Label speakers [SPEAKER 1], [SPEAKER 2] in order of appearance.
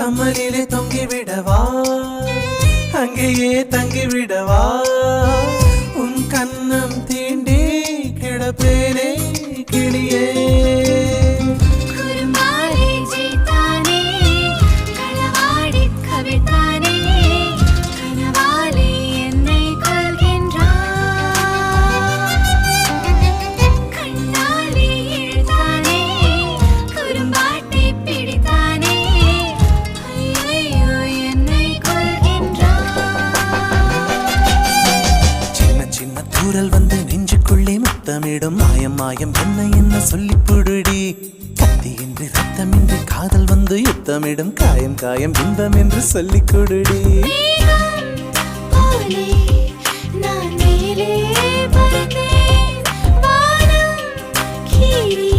[SPEAKER 1] கம்மலிலே தொங்கிவிடவா அங்கேயே தங்கிவிடவா உன் கண்ணம் தீண்டி கிடப்பேனே கிளியே குரல் வந்து நெஞ்சுக்குள்ளே முத்தமிடும் மாயம் மாயம் என்ன என்ன சொல்லி புடுடி கத்தியின்றி ரத்தமின்றி காதல் வந்து யுத்தமிடும் காயம் காயம் இன்பம் என்று சொல்லிக் கொடுடி
[SPEAKER 2] நான் மேலே பறந்தேன் வானம் கீறி